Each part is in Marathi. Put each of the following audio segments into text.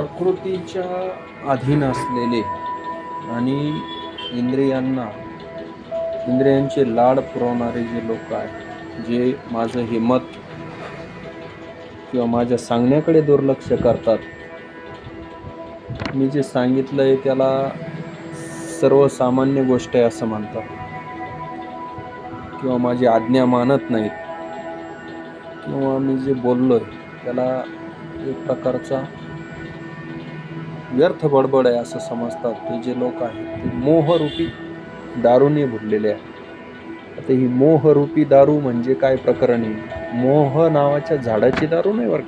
प्रकृतीच्या अधीन असलेले आणि इंद्रियांचे लाड पुरवणारे जे लोक आहेत, जे माझं हे मत किंवा माझ्या सांगण्याकडे दुर्लक्ष करतात, मी जे सांगितलंय त्याला सर्वसामान्य गोष्ट आहे असं म्हणतात, किंवा माझी आज्ञा मानत नाहीत, किंवा मी जे बोललोय त्याला एक प्रकारचा व्यर्थ बडबड आहे असं समजतात, ते जे लोक आहेत ते मोहरूपी दारूने भरलेले आहेत. आता ही मोहरूपी दारू म्हणजे काय प्रकरण आहे? मोह नावाच्या झाडाची दारू नाही बरं.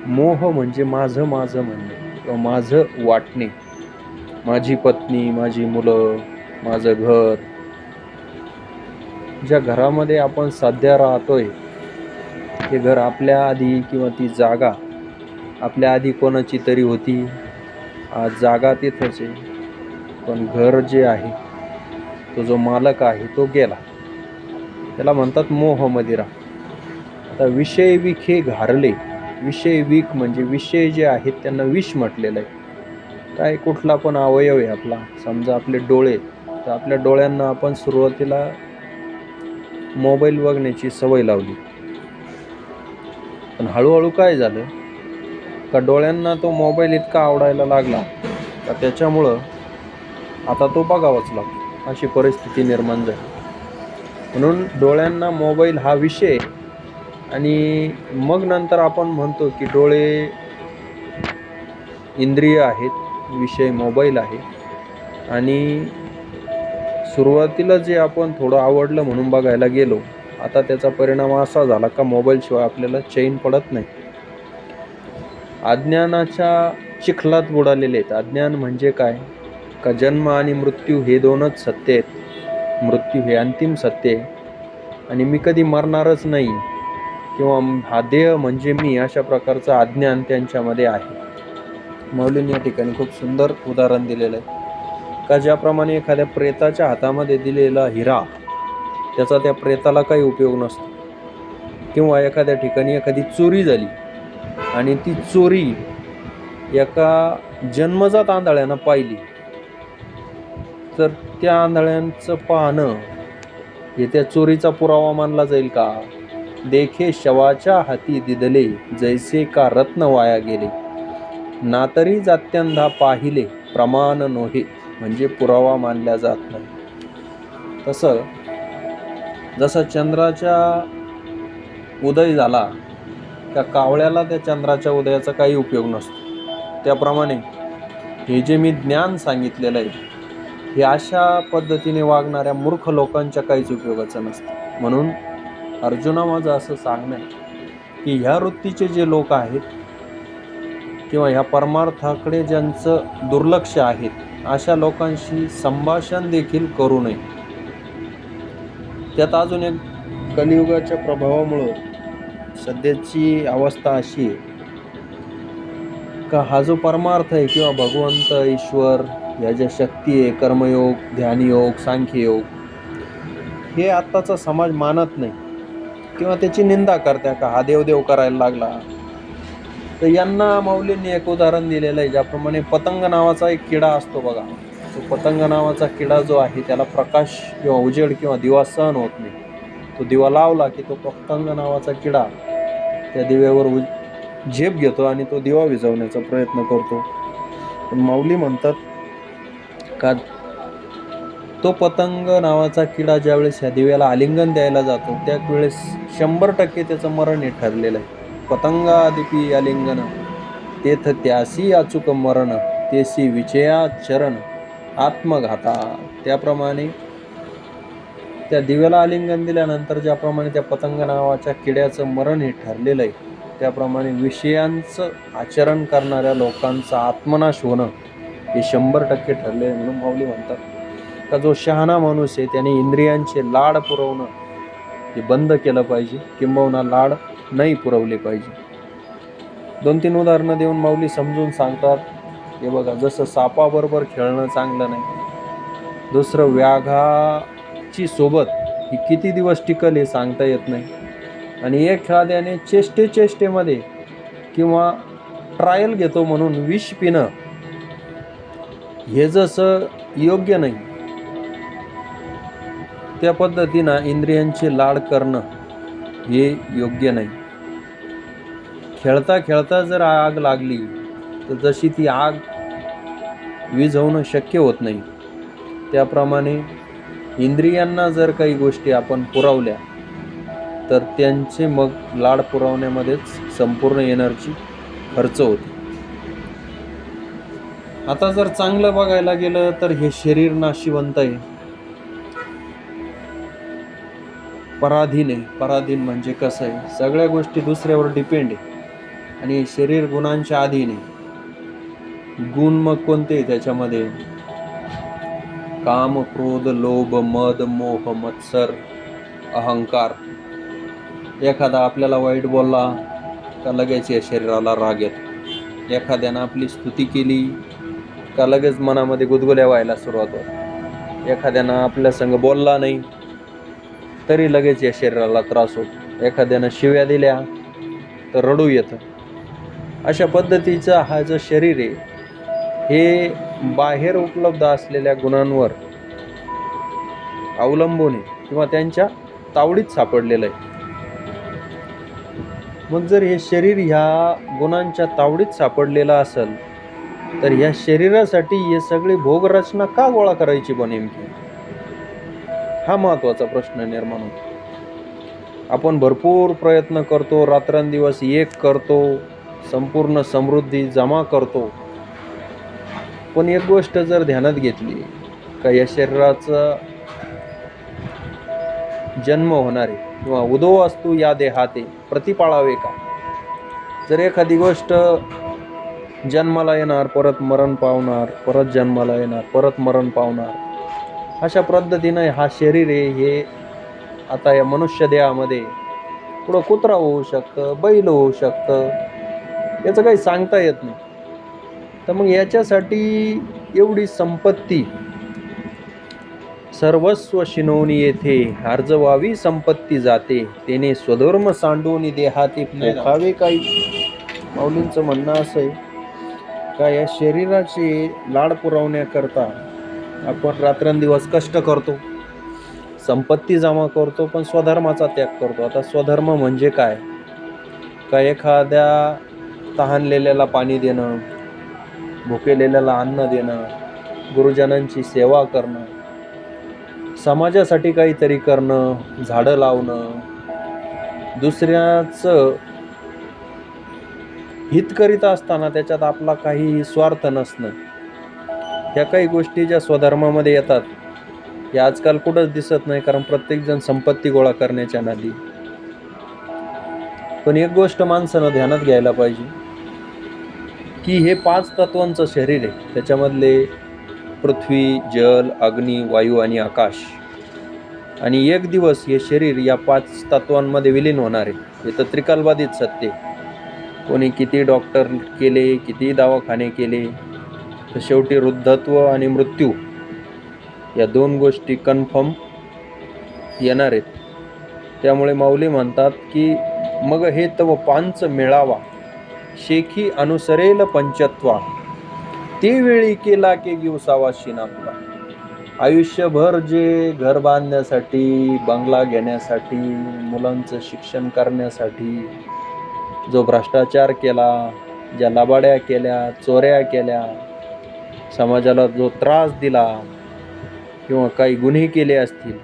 मोह म्हणजे माझं म्हणणे किंवा माझं वाटणे, माझी पत्नी, माझी मुलं, माझं घर. ज्या घरामध्ये आपण सध्या राहतोय ते घर आपल्या आधी किंवा ती जागा आपल्या आधी कोणाची तरी होती. आज जागा तिथंच आहे, पण घर जे आहे, तो जो मालक आहे तो गेला. त्याला म्हणतात मोहमदिरा. आता विषय विखे घारले. विषय विख म्हणजे विषय जे आहेत त्यांना विष म्हटलेलं आहे. काय कुठला पण अवयव आहे आपला, समजा आपले डोळे, तर आपल्या डोळ्यांना आपण सुरुवातीला मोबाईल बघण्याची सवय लावली, पण हळूहळू काय झालं का डोळ्यांना तो मोबाईल इतका आवडायला लागला का त्याच्यामुळं आता तो बघावाच लागतो, अशी परिस्थिती निर्माण झाली. म्हणून डोळ्यांना मोबाईल हा विषय, आणि मग नंतर आपण म्हणतो की डोळे इंद्रिय आहेत, विषय मोबाईल आहे. आणि सुरुवातीला जे आपण थोडं आवडलं म्हणून बघायला गेलो, आता त्याचा परिणाम असा झाला का मोबाईलशिवाय आपल्याला चैन पडत नाही. अज्ञानाच्या चिखलात बुडालेले आहेत. अज्ञान म्हणजे काय? का जन्म आणि मृत्यू हे दोनच सत्य आहेत. मृत्यू हे अंतिम सत्य आहे आणि मी कधी मरणारच नाही, किंवा हा देह म्हणजे मी, अशा प्रकारचं अज्ञान त्यांच्यामध्ये आहे. माऊलींनी या ठिकाणी खूप सुंदर उदाहरण दिलेलं आहे का ज्याप्रमाणे एखाद्या प्रेताच्या हातामध्ये दिलेला हिरा, त्याचा त्या प्रेताला काही उपयोग नसतो. किंवा एखाद्या ठिकाणी एखादी चोरी झाली आणि ती चोरी एका जन्मजात आंधळ्यानं पाहिली, तर त्या आंधळ्यांचं पाहणं हे त्या चोरीचा पुरावा मानला जाईल का? देखे शवाच्या हाती दिदले, जैसे का रत्न वाया गेले, ना तरी जात्यांधा पाहिले, प्रमाण नोहे, म्हणजे पुरावा मानला जात नाही. तसं जसं चंद्राचा उदय झाला त्या कावळ्याला त्या चंद्राच्या उदयाचा काही उपयोग नसतो, त्याप्रमाणे हे जे मी ज्ञान सांगितलेलं आहे हे अशा पद्धतीने वागणाऱ्या मूर्ख लोकांच्या काहीच उपयोगाचं नसतं. म्हणून अर्जुना, माझं असं सांगणं आहे की ह्या वृत्तीचे जे लोक आहेत किंवा ह्या परमार्थाकडे ज्यांचं दुर्लक्ष आहे, अशा लोकांशी संभाषण देखील करू नये. त्यात अजून एक, कलियुगाच्या प्रभावामुळं सध्याची अवस्था अशी आहे का हा जो परमार्थ आहे किंवा भगवंत, ईश्वर, या ज्या शक्ती आहे, कर्मयोग, ध्यानयोग, सांख्ययोग, हे आत्ताचा समाज मानत नाही किंवा त्याची निंदा करते का हा देव करायला लागला. तर यांना माऊलींनी एक उदाहरण दिलेलं आहे. ज्याप्रमाणे पतंग नावाचा एक किडा असतो बघा, तो पतंग नावाचा किडा जो आहे त्याला प्रकाश किंवा उजेड किंवा दिवा सहन होत नाही. तो दिवा लावला की तो पतंग नावाचा किडा त्या दिव्यावर झेप घेतो आणि तो दिवा विझवण्याचा प्रयत्न करतो. पण माऊली म्हणतात का तो पतंग नावाचा किडा ज्यावेळेस ह्या दिव्याला आलिंगन द्यायला जातो त्यावेळेस 100% त्याचं मरण हे ठरलेलं आहे. पतंगादिपी आलिंगन तेथ त्यासी अचूक मरण, तेसी विचया चरण आत्मघाता. त्याप्रमाणे त्या दिव्याला आलिंगन दिल्यानंतर ज्याप्रमाणे त्या पतंग नावाच्या किड्याचं मरण हे ठरलेलं आहे, त्याप्रमाणे विषयांचं आचरण करणाऱ्या लोकांचा आत्मनाश होणं हे 100% ठरले आहे. म्हणून माऊली म्हणतात का जो शहाणा माणूस आहे त्याने इंद्रियांचे लाड पुरवणं हे बंद केलं पाहिजे, किंबहुना लाड नाही पुरवले पाहिजे. 2-3 उदाहरणं देऊन माऊली समजून सांगतात. हे बघा, जसं सापाबरोबर खेळणं चांगलं नाही, दुसरं व्याघाची सोबत ही किती दिवस टिकल हे सांगता येत नाही, आणि एखाद्याने चेष्टेमध्ये किंवा ट्रायल घेतो म्हणून विष पिणं हे जसं योग्य नाही, त्या पद्धतीनं इंद्रियांची लाड करणं हे योग्य नाही. खेळता खेळता जर आग लागली तर जशी ती आग विझवणं शक्य होत नाही, त्याप्रमाणे इंद्रियांना जर काही गोष्टी आपण पुरवल्या तर त्यांचे मग लाड पुरवण्यामध्येच संपूर्ण एनर्जी खर्च होते. आता जर चांगलं बघायला गेलं तर हे शरीर नाशिवंत आहे, पराधीन आहे. पराधीन म्हणजे कसं आहे, सगळ्या गोष्टी दुसऱ्यावर डिपेंड आहे आणि शरीर गुणांच्या अधीन आहे. गुण मग कोणते त्याच्यामध्ये? काम, क्रोध, लोभ, मद, मोह, मत्सर, अहंकार. एखादा आपल्याला वाईट बोलला का लगेच या शरीराला राग येतो. एखाद्यानं आपली स्तुती केली का लगेच मनामध्ये गुदगुल्या व्हायला सुरुवात होते. एखाद्यानं आपल्या संग बोलला नाही तरी लगेच या शरीराला त्रास होतो. एखाद्यानं शिव्या दिल्या तर रडू येतं. अशा पद्धतीचा हा जो शरीर आहे हे बाहेर उपलब्ध असलेल्या गुणांवर अवलंबून आहे किंवा त्यांच्या तावडीत सापडलेलं आहे. मग जर हे शरीर ह्या गुणांच्या तावडीत सापडलेलं असेल तर ह्या शरीरासाठी हे सगळी भोगरचना का गोळा करायची बा नेमकी? हा महत्वाचा प्रश्न निर्माण होतो. आपण भरपूर प्रयत्न करतो, रात्रंदिवस एक करतो, संपूर्ण समृद्धी जमा करतो, पण एक गोष्ट जर ध्यानात घेतली का या शरीराचा जन्म होणार आहे किंवा उदो असतो या देहाते प्रतिपाळावे का? जर एखादी गोष्ट जन्माला येणार, परत मरण पावणार, परत जन्माला येणार, परत मरण पावणार, अशा पद्धतीनं हा शरीर आहे हे आता या मनुष्य देहामध्ये पुढं कुत्रा होऊ शकतं, बैल होऊ शकतं, याचं काही सांगता येत नाही. तर मग याच्यासाठी एवढी संपत्ती सर्वस्व शिनवणी येथे अर्जवावी संपत्ती जाते, तेने स्वधर्म सांडून देहाती पोखावे काही. माऊलींचं म्हणणं असं आहे का या शरीराचे लाड पुरवण्याकरता आपण रात्रंदिवस कष्ट करतो, संपत्ती जमा करतो, पण स्वधर्माचा त्याग करतो. आता स्वधर्म म्हणजे काय? का एखाद्या तहानलेल्याला पाणी देणं, भुकेलेल्याला अन्न देणं, गुरुजनांची सेवा करणं, समाजासाठी काहीतरी करणं, झाडं लावणं, दुसऱ्याचं हित करीत असताना त्याच्यात आपला काही स्वार्थ नसणं, ह्या काही गोष्टी ज्या स्वधर्मामध्ये येतात हे आजकाल कुठंच दिसत नाही, कारण प्रत्येकजण संपत्ती गोळा करण्याच्या नादी. पण एक गोष्ट माणसानं ध्यानात घ्यायला पाहिजे की हे 5 तत्वांचं शरीर आहे, त्याच्यामधले पृथ्वी, जल, अग्नी, वायू आणि आकाश. आणि एक दिवस हे शरीर या 5 तत्वांमध्ये विलीन होणार आहे. हे तर त्रिकालबाधित सत्य. कोणी किती डॉक्टर केले, किती दवाखाने केले, तर शेवटी वृद्धत्व आणि मृत्यू या 2 गोष्टी कन्फर्म येणार आहेत. त्यामुळे माऊली म्हणतात की मग हे तव पांच मिळावा, शेखी अनुसरेल पंचत्वा, ते वेळी केला की दिवसावा शिनापला. आयुष्यभर जे घर बांधण्यासाठी, बंगला घेण्यासाठी, मुलांचं शिक्षण करण्यासाठी जो भ्रष्टाचार केला, ज्या लबाड्या केल्या, चोऱ्या केल्या, समाजाला जो त्रास दिला किंवा काही गुन्हे केले असतील,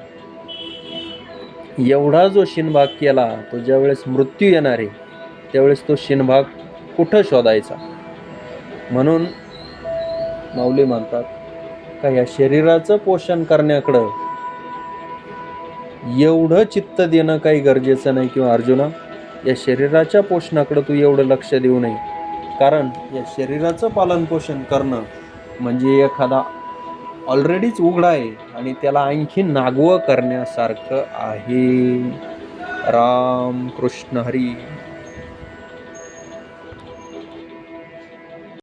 एवढा जो शिनभाग केला, तो ज्यावेळेस मृत्यू येणार आहे त्यावेळेस तो शिनभाग कुठं शोधायचा? म्हणून माऊली म्हणतात का या शरीराचं पोषण करण्याकडं एवढं चित्त देणं काही गरजेचं नाही, किंवा अर्जुना या शरीराच्या पोषणाकडं तू एवढं लक्ष देऊ नये, कारण या शरीराचं पालन पोषण करणं म्हणजे एखादा ऑलरेडीच उघडा आहे आणि त्याला आणखी नागवं करण्यासारखं आहे. राम कृष्ण हरी.